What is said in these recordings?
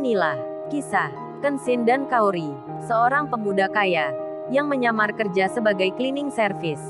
Inilah kisah Kenshin dan Kaori, seorang pemuda kaya yang menyamar kerja sebagai cleaning service.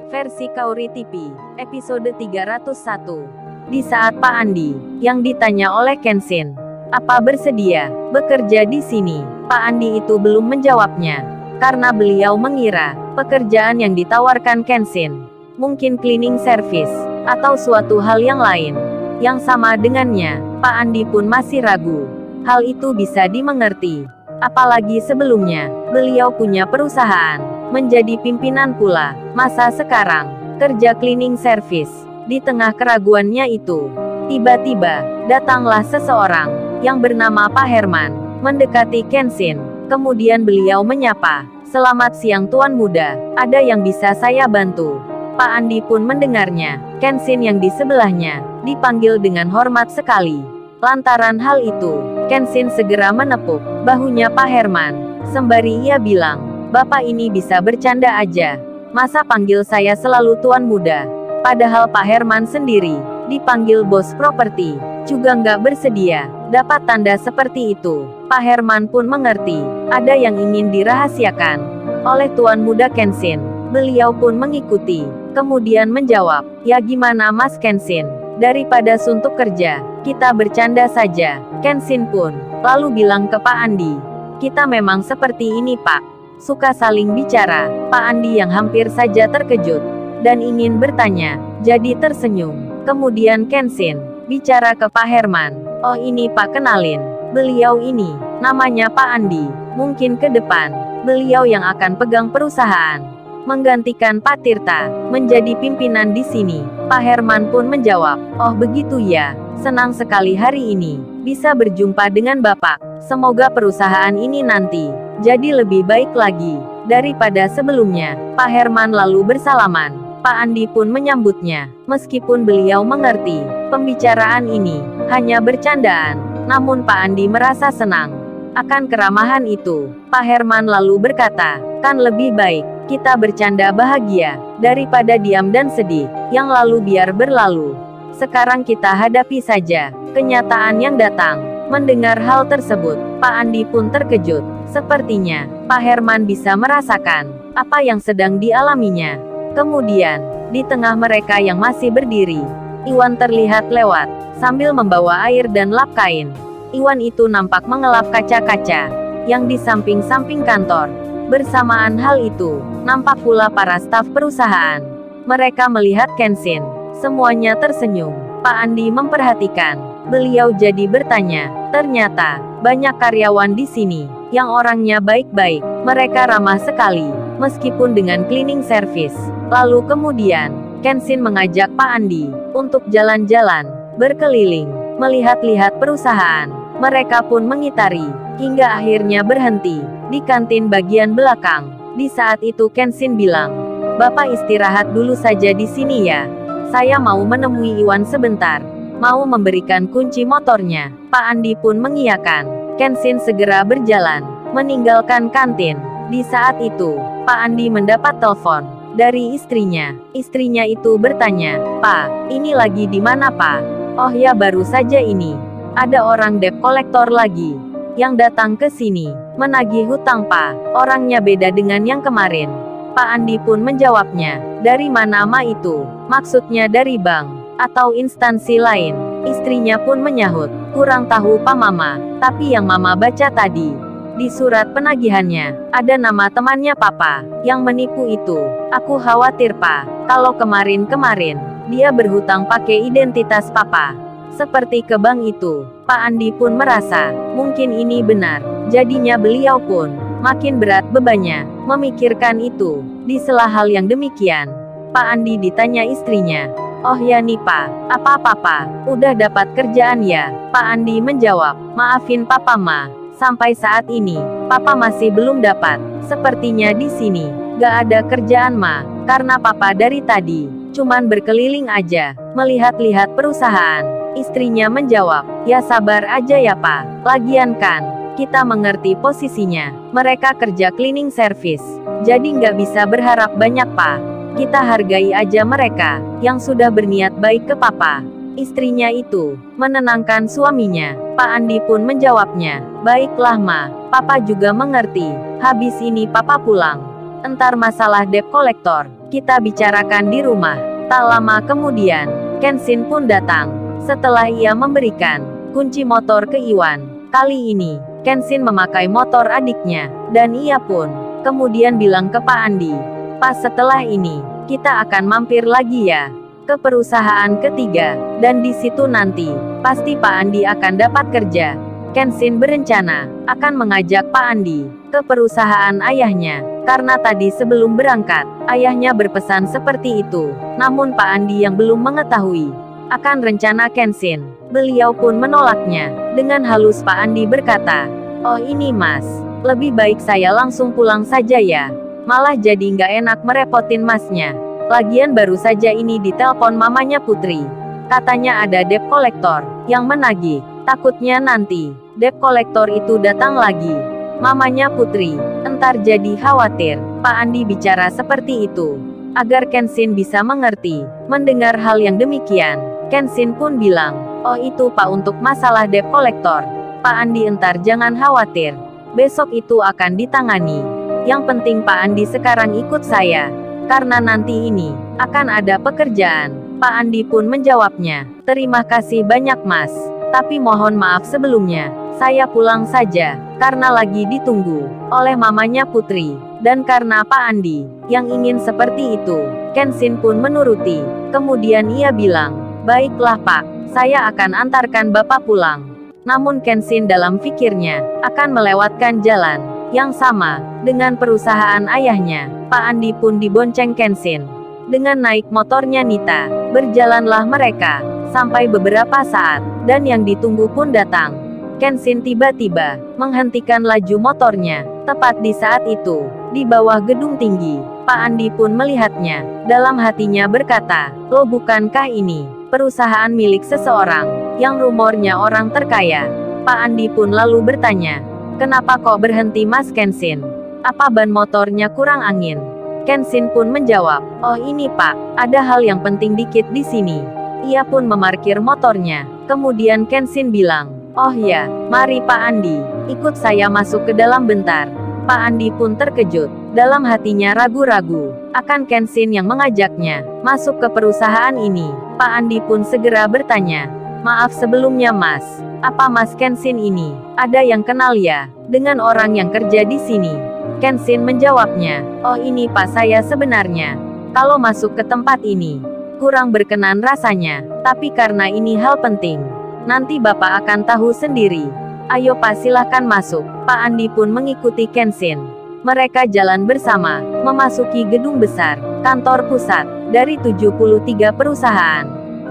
Versi Kaori TV, episode 301. Di saat Pak Andi yang ditanya oleh Kenshin, apa bersedia bekerja di sini? Pak Andi itu belum menjawabnya, karena beliau mengira pekerjaan yang ditawarkan Kenshin mungkin cleaning service atau suatu hal yang lain yang sama dengannya. Pak Andi pun masih ragu. Hal itu bisa dimengerti, apalagi sebelumnya beliau punya perusahaan, menjadi pimpinan pula. Masa sekarang kerja cleaning service? Di tengah keraguannya itu, tiba-tiba datanglah seseorang yang bernama Pak Herman mendekati Kenshin. Kemudian beliau menyapa, "Selamat siang Tuan Muda, ada yang bisa saya bantu?" Pak Andi pun mendengarnya. Kenshin yang di sebelahnya dipanggil dengan hormat sekali. Lantaran hal itu, Kenshin segera menepuk bahunya Pak Herman, sembari ia bilang, "Bapak ini bisa bercanda aja. Masa panggil saya selalu Tuan Muda?" Padahal Pak Herman sendiri dipanggil bos properti, juga nggak bersedia dapat tanda seperti itu. Pak Herman pun mengerti, ada yang ingin dirahasiakan oleh Tuan Muda Kenshin. Beliau pun mengikuti, kemudian menjawab, "Ya gimana Mas Kenshin? Daripada suntuk kerja, kita bercanda saja." Kenshin pun lalu bilang ke Pak Andi, "Kita memang seperti ini Pak, suka saling bicara." Pak Andi yang hampir saja terkejut dan ingin bertanya, jadi tersenyum. Kemudian Kenshin bicara ke Pak Herman, "Oh ini Pak, kenalin, beliau ini namanya Pak Andi. Mungkin ke depan beliau yang akan pegang perusahaan, menggantikan Pak Tirta menjadi pimpinan di sini." Pak Herman pun menjawab, "Oh begitu ya, senang sekali hari ini bisa berjumpa dengan Bapak. Semoga perusahaan ini nanti jadi lebih baik lagi daripada sebelumnya." Pak Herman lalu bersalaman. Pak Andi pun menyambutnya, meskipun beliau mengerti pembicaraan ini hanya bercandaan, namun Pak Andi merasa senang akan keramahan itu. Pak Herman lalu berkata, "Kan lebih baik kita bercanda bahagia daripada diam dan sedih. Yang lalu biar berlalu. Sekarang kita hadapi saja kenyataan yang datang." Mendengar hal tersebut, Pak Andi pun terkejut. Sepertinya Pak Herman bisa merasakan apa yang sedang dialaminya. Kemudian, di tengah mereka yang masih berdiri, Iwan terlihat lewat sambil membawa air dan lap kain. Iwan itu nampak mengelap kaca-kaca yang di samping-samping kantor. Bersamaan hal itu, nampak pula para staf perusahaan. Mereka melihat Kenshin. Semuanya tersenyum. Pak Andi memperhatikan. Beliau jadi bertanya, "Ternyata banyak karyawan di sini yang orangnya baik-baik. Mereka ramah sekali, meskipun dengan cleaning service." Lalu kemudian, Kenshin mengajak Pak Andi untuk jalan-jalan, berkeliling, melihat-lihat perusahaan. Mereka pun mengitari, hingga akhirnya berhenti di kantin bagian belakang. Di saat itu Kenshin bilang, "Bapak istirahat dulu saja di sini ya. Saya mau menemui Iwan sebentar, mau memberikan kunci motornya." Pak Andi pun mengiyakan. Kenshin segera berjalan, meninggalkan kantin. Di saat itu, Pak Andi mendapat telepon dari istrinya. Istrinya itu bertanya, "Pak, ini lagi di mana Pak?" "Oh ya, baru saja ini. Ada orang debt kolektor lagi yang datang ke sini, menagih hutang Pak. Orangnya beda dengan yang kemarin." Pak Andi pun menjawabnya, "Dari mana Ma itu? Maksudnya dari bank atau instansi lain?" Istrinya pun menyahut, "Kurang tahu Pak Mama, tapi yang Mama baca tadi di surat penagihannya, ada nama temannya Papa yang menipu itu. Aku khawatir Pak, kalau kemarin-kemarin dia berhutang pakai identitas Papa, seperti ke bank itu." Pak Andi pun merasa, mungkin ini benar. Jadinya beliau pun makin berat bebannya memikirkan itu. Di sela hal yang demikian, Pak Andi ditanya istrinya, "Oh ya nih Pak, apa Papa udah dapat kerjaan ya?" Pak Andi menjawab, "Maafin Papa Ma, sampai saat ini Papa masih belum dapat. Sepertinya di sini gak ada kerjaan Ma, karena Papa dari tadi cuman berkeliling aja, melihat-lihat perusahaan." Istrinya menjawab, "Ya sabar aja ya Pak, lagian kan kita mengerti posisinya. Mereka kerja cleaning service, jadi nggak bisa berharap banyak Pak. Kita hargai aja mereka yang sudah berniat baik ke Papa." Istrinya itu menenangkan suaminya. Pak Andi pun menjawabnya, "Baiklah Ma, Papa juga mengerti. Habis ini Papa pulang. Entar masalah debt kolektor, kita bicarakan di rumah." Tak lama kemudian, Kenshin pun datang. Setelah ia memberikan kunci motor ke Iwan, kali ini, Kenshin memakai motor adiknya, dan ia pun kemudian bilang ke Pak Andi, "Pas setelah ini, kita akan mampir lagi ya, ke perusahaan ketiga, dan di situ nanti, pasti Pak Andi akan dapat kerja." Kenshin berencana akan mengajak Pak Andi ke perusahaan ayahnya, karena tadi sebelum berangkat, ayahnya berpesan seperti itu. Namun Pak Andi yang belum mengetahui akan rencana Kenshin. Beliau pun menolaknya. Dengan halus Pak Andi berkata, "Oh ini Mas, lebih baik saya langsung pulang saja ya. Malah jadi nggak enak merepotin Masnya. Lagian baru saja ini ditelepon mamanya Putri. Katanya ada debt kolektor yang menagih. Takutnya nanti debt kolektor itu datang lagi. Mamanya Putri entar jadi khawatir." Pak Andi bicara seperti itu agar Kenshin bisa mengerti. Mendengar hal yang demikian, Kenshin pun bilang, "Oh itu Pak untuk masalah debt kolektor. Pak Andi entar jangan khawatir. Besok itu akan ditangani. Yang penting Pak Andi sekarang ikut saya. Karena nanti ini akan ada pekerjaan." Pak Andi pun menjawabnya, "Terima kasih banyak Mas. Tapi mohon maaf sebelumnya, saya pulang saja, karena lagi ditunggu oleh mamanya Putri." Dan karena Pak Andi yang ingin seperti itu, Kenshin pun menuruti. Kemudian ia bilang, "Baiklah Pak, saya akan antarkan Bapak pulang." Namun Kenshin dalam pikirnya akan melewatkan jalan yang sama dengan perusahaan ayahnya. Pak Andi pun dibonceng Kenshin. Dengan naik motornya Nita, berjalanlah mereka sampai beberapa saat, dan yang ditunggu pun datang. Kenshin tiba-tiba menghentikan laju motornya. Tepat di saat itu, di bawah gedung tinggi, Pak Andi pun melihatnya. Dalam hatinya berkata, "Loh bukankah ini perusahaan milik seseorang yang rumornya orang terkaya?" Pak Andi pun lalu bertanya, "Kenapa kok berhenti Mas Kenshin? Apa ban motornya kurang angin?" Kenshin pun menjawab, "Oh ini Pak, ada hal yang penting dikit di sini." Ia pun memarkir motornya. Kemudian Kenshin bilang, "Oh ya, mari Pak Andi, ikut saya masuk ke dalam bentar." Pak Andi pun terkejut. Dalam hatinya ragu-ragu akan Kenshin yang mengajaknya masuk ke perusahaan ini. Pak Andi pun segera bertanya, "Maaf sebelumnya Mas, apa Mas Kenshin ini ada yang kenal ya dengan orang yang kerja di sini?" Kenshin menjawabnya, "Oh ini Pak saya sebenarnya kalau masuk ke tempat ini kurang berkenan rasanya, tapi karena ini hal penting, nanti Bapak akan tahu sendiri. Ayo Pak silahkan masuk." Pak Andi pun mengikuti Kenshin. Mereka jalan bersama, memasuki gedung besar, kantor pusat, dari 73 perusahaan.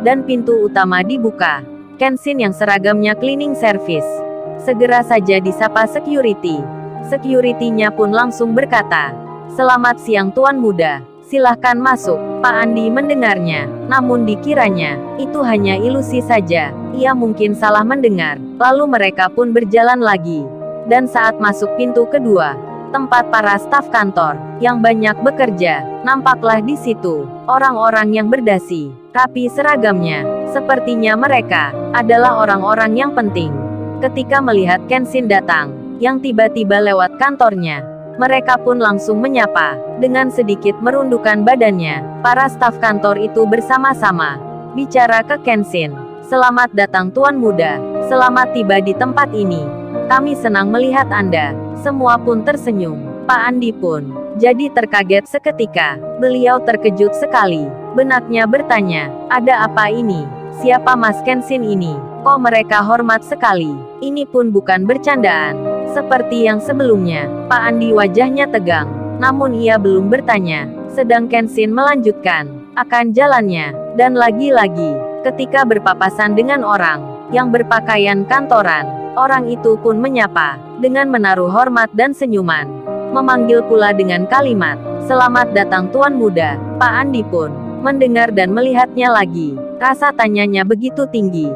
Dan pintu utama dibuka. Kenshin yang seragamnya cleaning service segera saja disapa security. Security-nya pun langsung berkata, "Selamat siang Tuan Muda, silahkan masuk." Pak Andi mendengarnya, namun dikiranya itu hanya ilusi saja. Ia mungkin salah mendengar. Lalu mereka pun berjalan lagi. Dan saat masuk pintu kedua, tempat para staf kantor yang banyak bekerja, nampaklah di situ orang-orang yang berdasi, rapi seragamnya. Sepertinya mereka adalah orang-orang yang penting. Ketika melihat Kenshin datang, yang tiba-tiba lewat kantornya, mereka pun langsung menyapa. Dengan sedikit merundukkan badannya, para staf kantor itu bersama-sama bicara ke Kenshin. "Selamat datang Tuan Muda, selamat tiba di tempat ini. Kami senang melihat Anda." Semua pun tersenyum. Pak Andi pun jadi terkaget seketika. Beliau terkejut sekali. Benaknya bertanya, "Ada apa ini? Siapa Mas Kenshin ini? Kok mereka hormat sekali?" Ini pun bukan bercandaan. Seperti yang sebelumnya, Pak Andi wajahnya tegang. Namun ia belum bertanya. Sedang Kenshin melanjutkan akan jalannya. Dan lagi-lagi, ketika berpapasan dengan orang yang berpakaian kantoran, orang itu pun menyapa dengan menaruh hormat dan senyuman. Memanggil pula dengan kalimat, "Selamat datang Tuan Muda." Pak Andi pun mendengar dan melihatnya lagi. Rasa tanyanya begitu tinggi.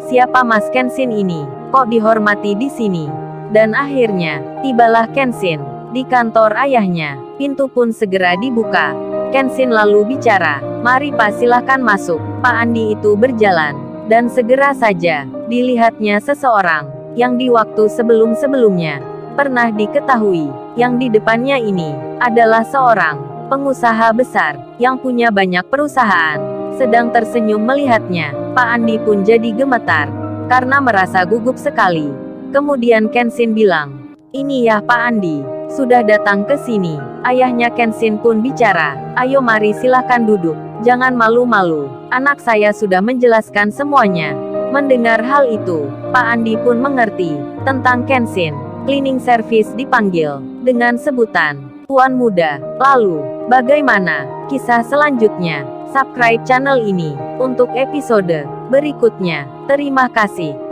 Siapa Mas Kenshin ini? Kok dihormati di sini? Dan akhirnya, tibalah Kenshin di kantor ayahnya. Pintu pun segera dibuka. Kenshin lalu bicara, "Mari Pak silahkan masuk." Pak Andi itu berjalan Dan segera saja, dilihatnya seseorang, yang di waktu sebelum-sebelumnya, pernah diketahui, yang di depannya ini, adalah seorang pengusaha besar, yang punya banyak perusahaan. Sedang tersenyum melihatnya, Pak Andi pun jadi gemetar, karena merasa gugup sekali. Kemudian Kenshin bilang, "Ini ya Pak Andi, sudah datang ke sini." Ayahnya Kenshin pun bicara, "Ayo mari silahkan duduk, jangan malu-malu. Anak saya sudah menjelaskan semuanya." Mendengar hal itu, Pak Andi pun mengerti, tentang Kenshin. Cleaning service dipanggil, dengan sebutan, Tuan Muda. Lalu, bagaimana kisah selanjutnya? Subscribe channel ini, untuk episode berikutnya. Terima kasih.